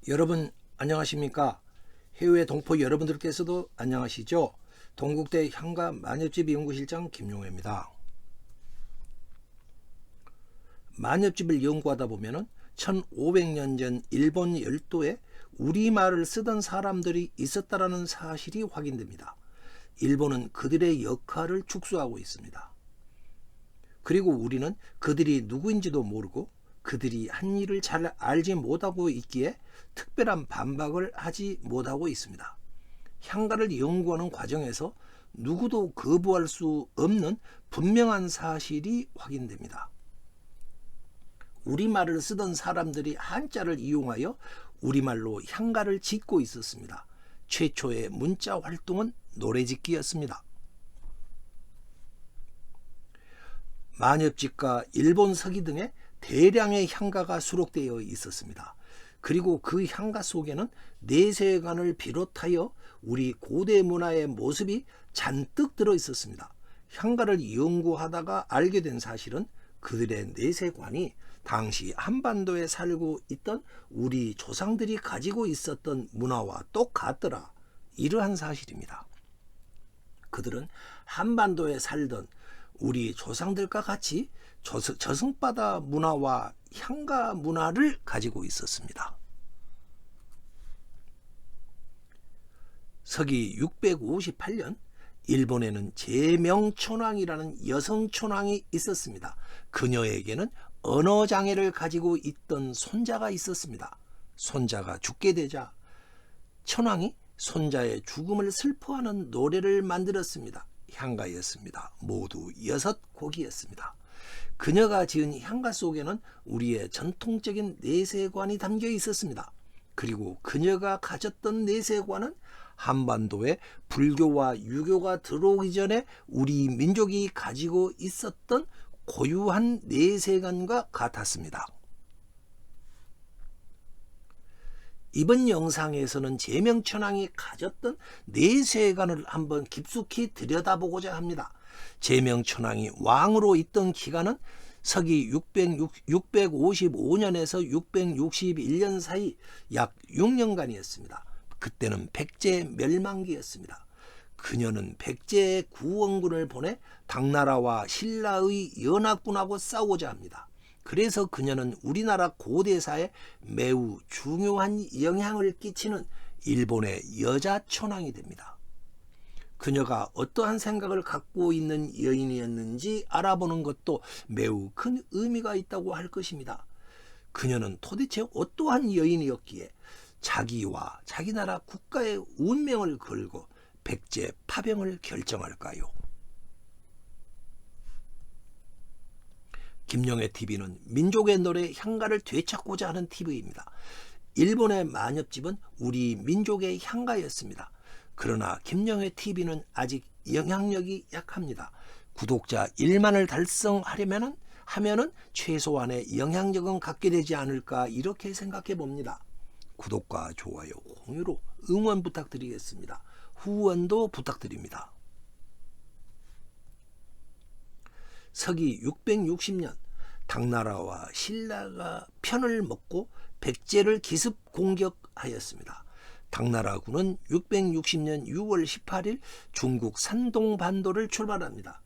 여러분 안녕하십니까? 해외 동포 여러분들께서도 안녕하시죠? 동국대 향가 만엽집 연구실장 김용혜입니다. 만엽집을 연구하다 보면은 1500년 전 일본 열도에 우리말을 쓰던 사람들이 있었다라는 사실이 확인됩니다. 일본은 그들의 역할을 축소하고 있습니다. 그리고 우리는 그들이 누구인지도 모르고 그들이 한 일을 잘 알지 못하고 있기에 특별한 반박을 하지 못하고 있습니다. 향가를 연구하는 과정에서 누구도 거부할 수 없는 분명한 사실이 확인됩니다. 우리말을 쓰던 사람들이 한자를 이용하여 우리말로 향가를 짓고 있었습니다. 최초의 문자 활동은 노래짓기였습니다. 만엽집과 일본 서기 등에 대량의 향가가 수록되어 있었습니다. 그리고 그 향가 속에는 내세관을 비롯하여 우리 고대 문화의 모습이 잔뜩 들어 있었습니다. 향가를 연구하다가 알게 된 사실은 그들의 내세관이 당시 한반도에 살고 있던 우리 조상들이 가지고 있었던 문화와 똑같더라. 이러한 사실입니다. 그들은 한반도에 살던 우리 조상들과 같이 저승바다 문화와 향가 문화를 가지고 있었습니다. 서기 658년 일본에는 제명천황이라는 여성천황이 있었습니다. 그녀에게는 언어장애를 가지고 있던 손자가 있었습니다. 손자가 죽게 되자 천황이 손자의 죽음을 슬퍼하는 노래를 만들었습니다. 향가였습니다. 모두 6곡이었습니다. 그녀가 지은 향가 속에는 우리의 전통적인 내세관이 담겨 있었습니다. 그리고 그녀가 가졌던 내세관은 한반도에 불교와 유교가 들어오기 전에 우리 민족이 가지고 있었던 고유한 내세관과 같았습니다. 이번 영상에서는 제명천황이 가졌던 내세관을 한번 깊숙이 들여다보고자 합니다. 제명천황이 왕으로 있던 기간은 서기 655년에서 661년 사이 약 6년간이었습니다. 그때는 백제 멸망기였습니다. 그녀는 백제의 구원군을 보내 당나라와 신라의 연합군하고 싸우고자 합니다. 그래서 그녀는 우리나라 고대사에 매우 중요한 영향을 끼치는 일본의 여자 천황이 됩니다. 그녀가 어떠한 생각을 갖고 있는 여인이었는지 알아보는 것도 매우 큰 의미가 있다고 할 것입니다. 그녀는 도대체 어떠한 여인이었기에 자기와 자기 나라 국가의 운명을 걸고 백제 파병을 결정할까요? 김용혜 TV는 민족의 노래 향가를 되찾고자 하는 TV입니다. 일본의 만엽집은 우리 민족의 향가였습니다. 그러나 김용혜 TV는 아직 영향력이 약합니다. 구독자 1만을 달성하려면은 최소한의 영향력은 갖게 되지 않을까 이렇게 생각해 봅니다. 구독과 좋아요, 공유로 응원 부탁드리겠습니다. 후원도 부탁드립니다. 서기 660년 당나라와 신라가 편을 먹고 백제를 기습 공격하였습니다. 당나라군은 660년 6월 18일 중국 산동반도를 출발합니다.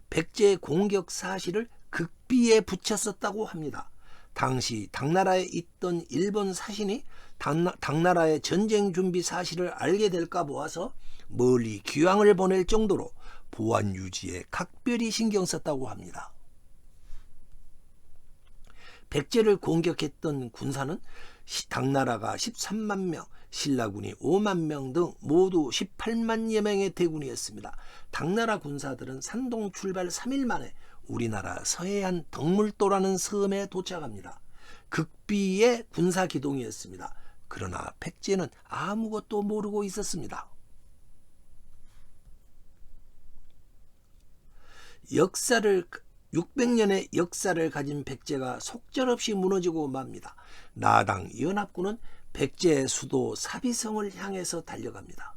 백제의 공격 사실을 극비에 붙였었다고 합니다. 당시 당나라에 있던 일본 사신이 당나라의 전쟁 준비 사실을 알게 될까 보아서 멀리 귀왕을 보낼 정도로 보안 유지에 각별히 신경 썼다고 합니다. 백제를 공격했던 군사는 당나라가 13만 명, 신라군이 5만 명 등 모두 18만여 명의 대군이었습니다. 당나라 군사들은 산동 출발 3일 만에 우리나라 서해안 덕물도라는 섬에 도착합니다. 극비의 군사 기동이었습니다. 그러나 백제는 아무것도 모르고 있었습니다. 600년의 역사를 가진 백제가 속절없이 무너지고 맙니다. 나당 연합군은 백제의 수도 사비성을 향해서 달려갑니다.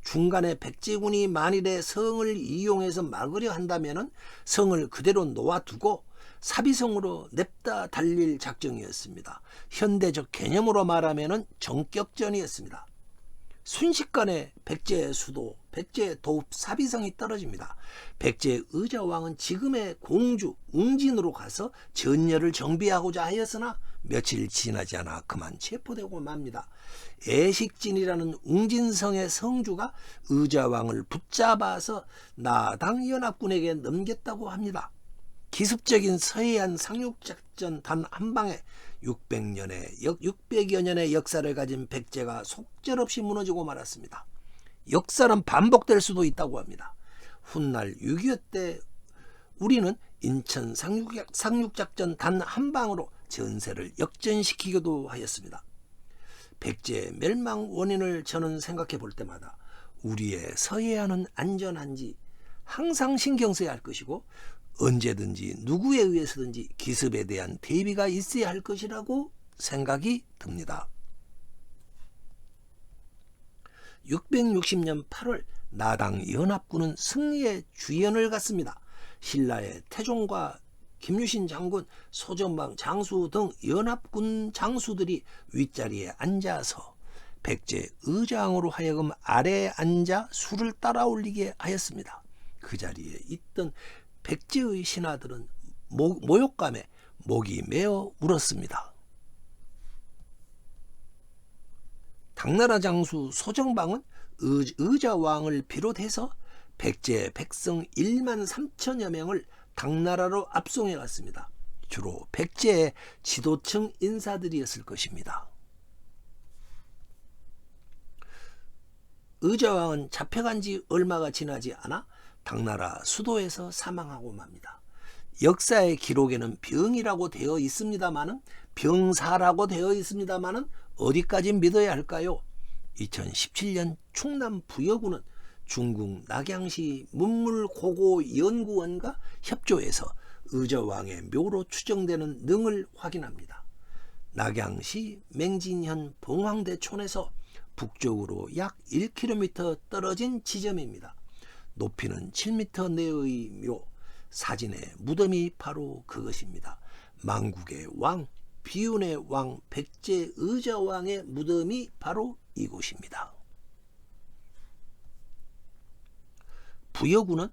중간에 백제군이 만일에 성을 이용해서 막으려 한다면 성을 그대로 놓아두고 사비성으로 냅다 달릴 작정이었습니다. 현대적 개념으로 말하면 정격전이었습니다. 순식간에 백제의 수도, 백제의 도읍 사비성이 떨어집니다. 백제의 의자왕은 지금의 공주 웅진으로 가서 전열을 정비하고자 하였으나 며칠 지나지 않아 그만 체포되고 맙니다. 애식진이라는 웅진성의 성주가 의자왕을 붙잡아서 나당 연합군에게 넘겼다고 합니다. 기습적인 서해안 상륙작전 단 한 방에 600여 년의 역사를 가진 백제가 속절없이 무너지고 말았습니다. 역사는 반복될 수도 있다고 합니다. 훗날 6.25 때 우리는 인천 상륙작전 단 한 방으로 전세를 역전시키기도 하였습니다. 백제의 멸망 원인을 저는 생각해 볼 때마다 우리의 서해안은 안전한지 항상 신경 써야 할 것이고 언제든지 누구에 의해서든지 기습에 대한 대비가 있어야 할 것이라고 생각이 듭니다. 660년 8월 나당 연합군은 승리의 주연을 갖습니다. 신라의 태종과 김유신 장군, 소전방 장수 등 연합군 장수들이 윗자리에 앉아서 백제 의장으로 하여금 아래에 앉아 술을 따라 올리게 하였습니다. 그 자리에 있던 백제의 신하들은 모욕감에 목이 메어 울었습니다. 당나라 장수 소정방은 의자왕을 비롯해서 백제 백성 1만 3천여 명을 당나라로 압송해 갔습니다. 주로 백제의 지도층 인사들이었을 것입니다. 의자왕은 잡혀간 지 얼마가 지나지 않아 당나라 수도에서 사망하고 맙니다. 역사의 기록에는 병이라고 되어 있습니다마는 병사라고 되어 있습니다마는 어디까지 믿어야 할까요? 2017년 충남 부여군은 중국 낙양시 문물고고연구원과 협조해서 의저왕의 묘로 추정되는 능을 확인합니다. 낙양시 맹진현 봉황대촌에서 북쪽으로 약 1km 떨어진 지점입니다. 높이는 7m 내의 묘, 사진의 무덤이 바로 그것입니다. 망국의 왕, 비운의 왕, 백제 의자왕의 무덤이 바로 이곳입니다. 부여군은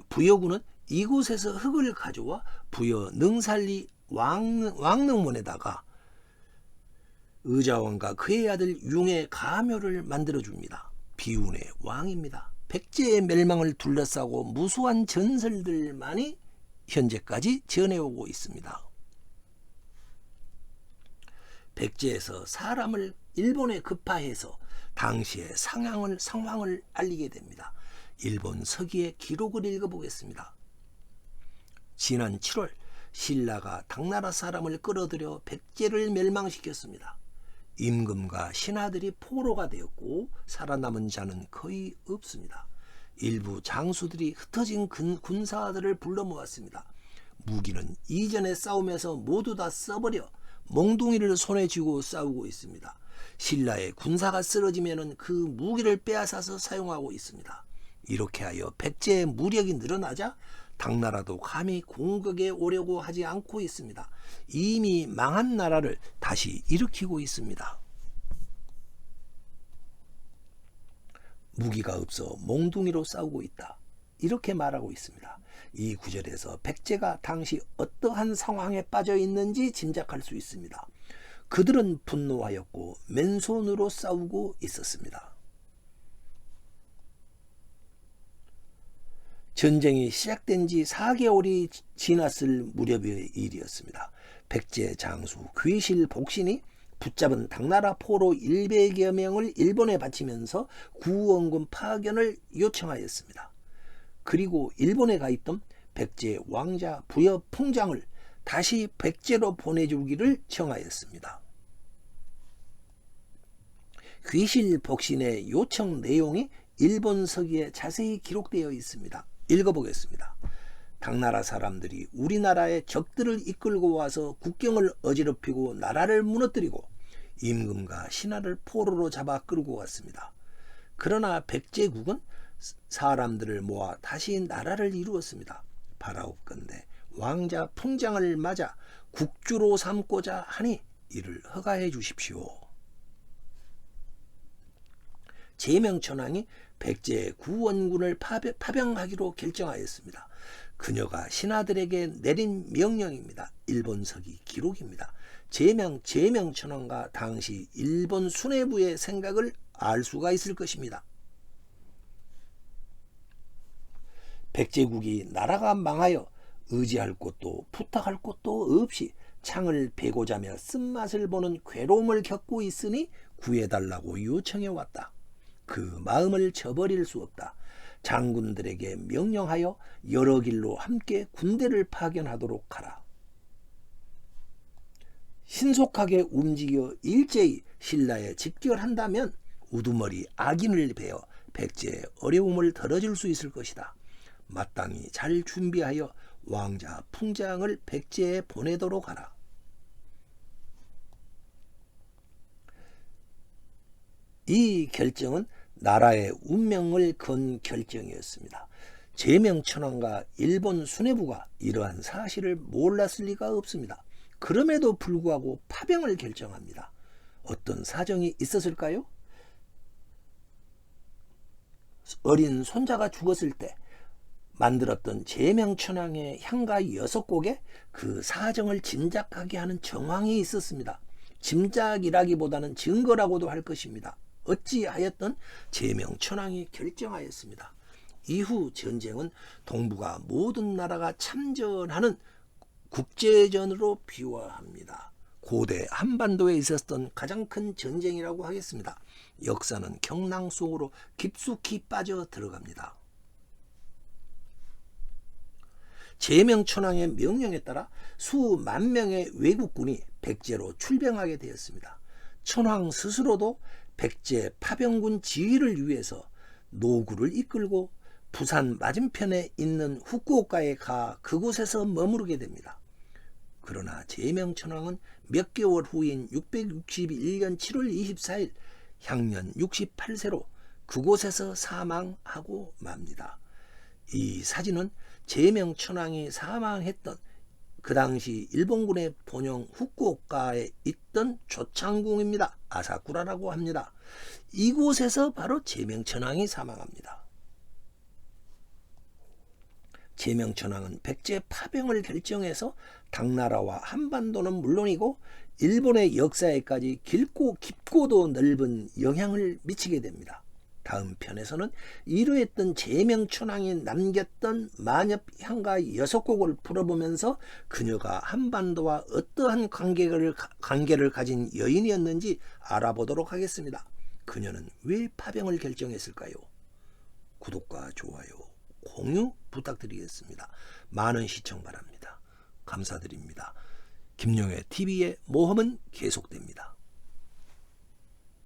부여군은 이곳에서 흙을 가져와 부여 능살리 왕릉문에다가 의자왕과 그의 아들 융의 가묘를 만들어줍니다. 비운의 왕입니다. 백제의 멸망을 둘러싸고 무수한 전설들만이 현재까지 전해오고 있습니다. 백제에서 사람을 일본에 급파해서 당시의 상황을 알리게 됩니다. 일본 서기의 기록을 읽어보겠습니다. 지난 7월 신라가 당나라 사람을 끌어들여 백제를 멸망시켰습니다. 임금과 신하들이 포로가 되었고 살아남은 자는 거의 없습니다. 일부 장수들이 흩어진 군사들을 불러 모았습니다. 무기는 이전의 싸움에서 모두 다 써버려 몽둥이를 손에 쥐고 싸우고 있습니다. 신라의 군사가 쓰러지면 그 무기를 빼앗아서 사용하고 있습니다. 이렇게 하여 백제의 무력이 늘어나자 당나라도 감히 공격에 오려고 하지 않고 있습니다. 이미 망한 나라를 다시 일으키고 있습니다. 무기가 없어 몽둥이로 싸우고 있다. 이렇게 말하고 있습니다. 이 구절에서 백제가 당시 어떠한 상황에 빠져 있는지 짐작할 수 있습니다. 그들은 분노하였고 맨손으로 싸우고 있었습니다. 전쟁이 시작된 지 4개월이 지났을 무렵의 일이었습니다. 백제 장수 귀실 복신이 붙잡은 당나라 포로 100여 명을 일본에 바치면서 구원군 파견을 요청하였습니다. 그리고 일본에 가 있던 백제 왕자 부여 풍장을 다시 백제로 보내주기를 청하였습니다. 귀실 복신의 요청 내용이 일본 서기에 자세히 기록되어 있습니다. 읽어보겠습니다. 당나라 사람들이 우리나라에 적들을 이끌고 와서 국경을 어지럽히고 나라를 무너뜨리고 임금과 신하를 포로로 잡아 끌고 왔습니다. 그러나 백제국은 사람들을 모아 다시 나라를 이루었습니다. 바라옵건대 왕자 풍장을 맞아 국주로 삼고자 하니 이를 허가해 주십시오. 제명천왕이 백제 구원군을 파병하기로 결정하였습니다. 그녀가 신하들에게 내린 명령입니다. 일본서기 기록입니다. 제명천왕과 당시 일본 수뇌부의 생각을 알 수가 있을 것입니다. 백제국이 나라가 망하여 의지할 곳도 부탁할 곳도 없이 창을 베고자며 쓴맛을 보는 괴로움을 겪고 있으니 구해달라고 요청해 왔다. 그 마음을 저버릴 수 없다. 장군들에게 명령하여 여러 길로 함께 군대를 파견하도록 하라. 신속하게 움직여 일제히 신라에 집결한다면 우두머리 악인을 베어 백제의 어려움을 덜어줄 수 있을 것이다. 마땅히 잘 준비하여 왕자 풍장을 백제에 보내도록 하라. 이 결정은 나라의 운명을 건 결정이었습니다. 제명천왕과 일본 수뇌부가 이러한 사실을 몰랐을 리가 없습니다. 그럼에도 불구하고 파병을 결정합니다. 어떤 사정이 있었을까요? 어린 손자가 죽었을 때 만들었던 제명천왕의 향가 6곡에 그 사정을 짐작하게 하는 정황이 있었습니다. 짐작이라기보다는 증거라고도 할 것입니다. 어찌하였던 제명천왕이 결정하였습니다. 이후 전쟁은 동북아 모든 나라가 참전하는 국제전으로 비화합니다. 고대 한반도에 있었던 가장 큰 전쟁이라고 하겠습니다. 역사는 경랑 속으로 깊숙이 빠져 들어갑니다. 제명천왕의 명령에 따라 수만 명의 외국군이 백제로 출병하게 되었습니다. 천황 스스로도 백제 파병군 지휘를 위해서 노구를 이끌고 부산 맞은편에 있는 후쿠오카에 가 그곳에서 머무르게 됩니다. 그러나 제명천왕은 몇 개월 후인 661년 7월 24일 향년 68세로 그곳에서 사망하고 맙니다. 이 사진은 제명천왕이 사망했던 그 당시 일본군의 본영 후쿠오카에 있던 조창궁입니다. 아사쿠라라고 합니다. 이곳에서 바로 제명천왕이 사망합니다. 제명천왕은 백제 파병을 결정해서 당나라와 한반도는 물론이고 일본의 역사에까지 깊고도 넓은 영향을 미치게 됩니다. 다음 편에서는 이루했던 제명천왕이 남겼던 만엽 향가 6곡을 풀어보면서 그녀가 한반도와 어떠한 관계를 가진 여인이었는지 알아보도록 하겠습니다. 그녀는 왜 파병을 결정했을까요? 구독과 좋아요, 공유 부탁드리겠습니다. 많은 시청 바랍니다. 감사드립니다. 김용의 TV의 모험은 계속됩니다.